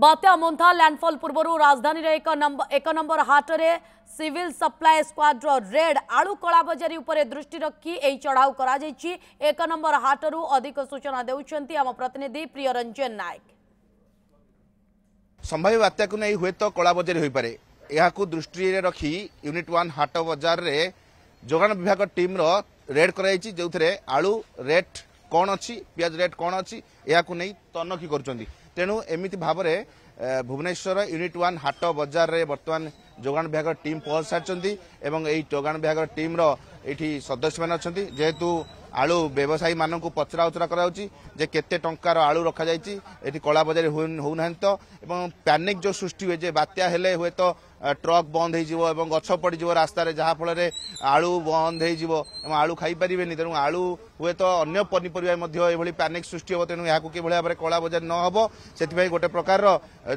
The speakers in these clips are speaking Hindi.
बात्या मोन्था लैंडफॉल पूर्व राजधानी रे एक नंबर हाट रे सिविल सप्लाई स्क्वाड्र रेड आलू कलाबजारी उपरे दृष्टि रखी एही चढ़ाऊ करा जायछि। एक नंबर हाटरू अधिक सूचना देउछंती आम प्रतिनिधि प्रियरंजन नायक। संभाव्य बात्या को नहीं हुए तो कलाबजारी हो पारे यह दृष्टि रखी यूनिट 1 हाट बजार रे जोगान विभाग टीम रो रेड कराई जो आलू रेट कौन अच्छी पियाज रेट कौन अच्छी यह नहीं तनखी कर तेणु एमती भाव में भुवनेश्वर यूनिट 1 हाट बजार रे वर्तमान जोगान विभाग टीम पहुंच सारी एवं जोगान विभाग टीम रो ये सदस्य मैंने अच्छा जेहेतु आलू व्यवसायी मानक पचरा उचरा कर केते टंकार आलू रखा जाती कला बजारी होना तो पैनिक जो सृष्टि हुए बात्या हेले हुए तो ट्रक बंद हो गछ पड़ रास्तार जहाँफल आलू बंद हो आलू खाई पारे तेणु आलू हुए तो अन्य पनीपरिया पैनिक सृष्टि हो तेणु यहाँ कि भाव में कला बजार न हो से गोटे प्रकार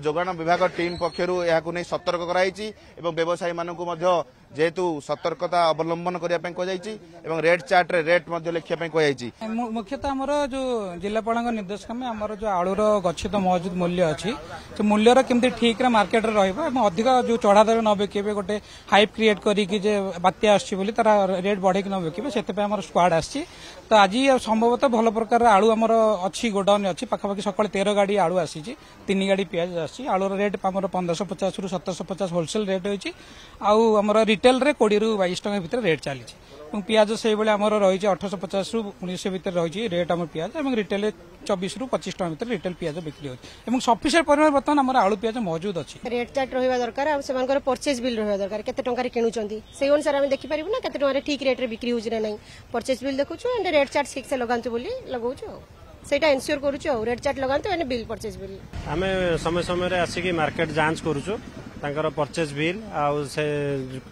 जोगान विभाग टीम पक्षर नहीं सतर्क कराई व्यवसायी मानक जेहेतु सतर्कता अवलंबन करने रेड चार्ट रे रेट लिखा कहुई मुख्यतः आमर जो जिलापाल निर्देश में आमर जो आलूर गच्छित मौजूद मूल्य अच्छी से मूल्यर केमती ठीक मार्केट अधिक जो चढ़ा दर न बिकेबे गोटे हाइप क्रिएट करिकी जे बात्या आछि तार रेट बढ़े न बिकेबे से स्क्वाड आछि। तो आज संभवतः भल प्रकार आलू आमर अच्छी गोडाउन अच्छी पाखापाखि सकाल 13 गाड़ी आलू आसी 3 गाड़ी पियाज आसी आलूर रेट आमर 1550 रु 1750 होलसेल रेट होइछि आउ आमर रिटेल रे 20 रु 22 टका भितर रेट चली पियाज से आमर रही 1850 रु 1900 भितर रही रेट आम पियाज और रिटेल 24 रु 25 टका भितर रिटेल पियाज बिक्री होती सफिशिएंट परिमाण बर्तमान आम आलू पियाज मौजूद अच्छी। रेट चार्ट रहा दरकार से परचेज बिल रहा दरकार केते टंका किणुचंती से अनुसार आम देखि परिबु ना केते टंका ठीक रेट रे बिक्री होउछ ना नहीं परचेज बिल देखुछु एंड रेट चार्ट ठीक से लगांतु बोली लगाउछु सेटा एन्श्योर करूछु रेट चार्ट लगांतु एंड बिल परचेज बिल आमे समय समय रे आसी कि मार्केट जांच करूछु तांकर परचेज बिल आउ से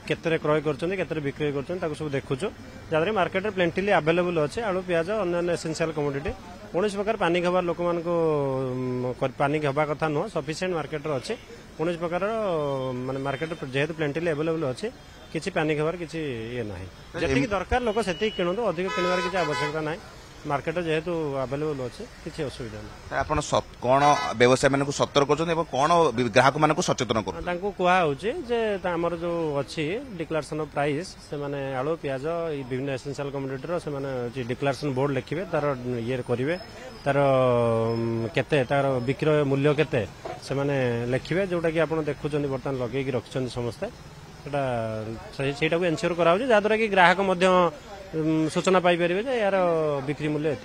केतरे क्रय करछन केतरे बिक्री करछन ताको सब देखुछु जादरे मार्केट रे प्लेंटिली अवेलेबल अछि आलू प्याज अन्य एसेंशियल कमोडिटी कौन प्रकार पानी खबर लोक मान पानी खबा कथा नुह सफिशिएंट मार्केट अच्छे कौन प्रकार माने मार्केट जेहेतु प्लेंटिली अवेलेबल अच्छे किसी पानी खबर किसी ये ना जी दरकार लोक से किणु अधिक किणवार किसी आवश्यकता ना मार्केट जेहेतु अवेलेबल अच्छे किसी असुविधा ना आप कौन व्यवसाय मान सतर्क कौन ग्राहक मान सचेतन कर जो अच्छी डिक्लेरेशन ऑफ प्राइस से माने आलू प्याज विभिन्न एसेंशियल कमोडिटी से डिक्लेरेशन बोर्ड लिखिबे तार ये करेंगे तार केते तार विक्रय मूल्य केते से माने लिखिबे जोटा कि आप देखुं बर्तमान लगे रखिंट समस्ते सेटा को एनश्योर करा जहाँद्वारा कि ग्राहक सूचना पाइपर यार बिक्री मूल्य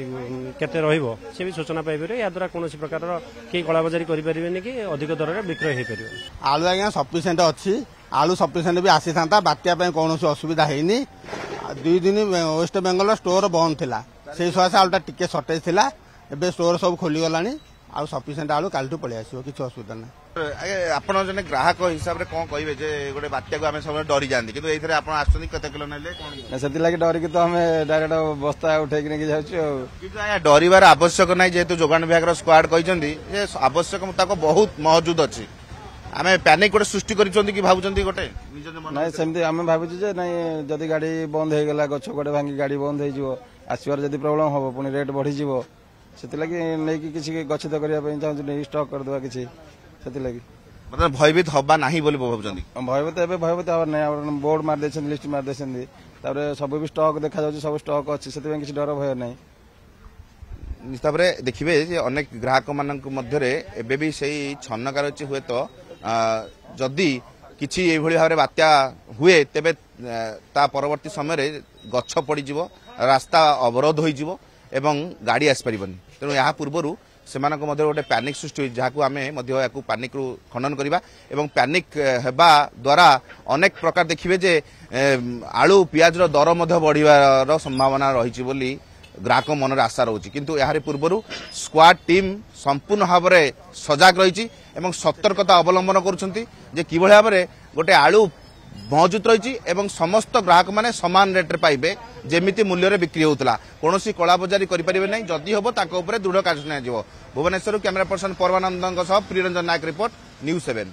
केते रहिबो से भी सूचना पाइपर या द्वारा कौन प्रकार कि कलाबजारी करें कि अधिक दर में विक्रय हो पार। आलू आज्ञा सफिशिएंट अच्छी आलू सफिशिएंट भी आसी था बात्या कौन असुविधा है 2 दिन वेस्ट बेंगल स्टोर बंद थिला से सकाशे आलूटा टिके सर्टेज थिला एबे स्टोर सब खोली गलानी आउ सफिशिएंट आलू कालठू पलि आसो किसी असुविधा ना। आपण जने ग्राहक हिसाब रे कोन कहबे जे गोटे बात्या को हमें सब डरी जांदी किंतु एथरे आपण आछनी कते किलो नेले कोन सेति लागि डरी कि तो हमें डायरेक्ट बस्ता उठे कि नै जाउछु किंतु आया डरीबार आवश्यक नै जेतु जोगान विभाग रो स्क्वाड कहिसंदी जे आवश्यक मुताक बहुत मौजूद अछि आमे पैनिक गोटे सृष्टि करिसंदी कि भाबुचंदी गोटे नै सेमति आमे भाबुछु जे नै जदी गाड़ी बंद हे गेला गछ गोटे भांगी गाड़ी बंद हे जिवो आसीबार जदी प्रॉब्लम होबो पुनी रेट बढ़ी जिवो सेति लागि नै कि किछि गच्छित करिया पई चाहू नै स्टॉक कर दवा किछि सेति लागि मतलब भयभीत हबा नाही बोली भाबुचंदी भयभीत एबे भयभीत हबा नै बोर्ड मार देछन लिस्ट मार देछन तारे सब भी स्टॉक देखा जाउछ सब स्टॉक अछि सेति किछि डर भय नै निस्ताब रे देखिबे जे अनेक ग्राहक मानक मध्य रे एबे भी सेही छन्नकार अछि हुए तो जदी किछि एभଳି भाबरे बात्या हुए तेबे ता परवर्ती समय रे गच्छ पड़ी जिवो रास्ता अवरोध होई जिवो एवं गाड़ी आस परिबनी तेणु या पूर्व से गोटे पैनिक सृष्टि जहाँ आम पैनिक रु खंडन करवा एवं पैनिक हेबा द्वारा अनेक प्रकार देखिए जे आलू पियाज दर बढ़िवार संभावना रही ग्राहक मन में आशा रोचे किंतु यार पूर्व स्क्वाड टीम संपूर्ण भाव में सजग रही सतर्कता अवलंबन कर भाव में गोटे आलू मौजूद रही समस्त ग्राहक माने समान रेट पाइबे जेमिति मूल्य रे बिक्री होतला कोनोसी कला बजारी करि परिबे नै जदी होबो ताको ऊपर दृढ़ कार्यानुष्ठान जिवो। भुवनेश्वर कैमरा पर्सन परमानंदଙ୍କ सह प्रियरंजन नायक रिपोर्ट न्यूज 7।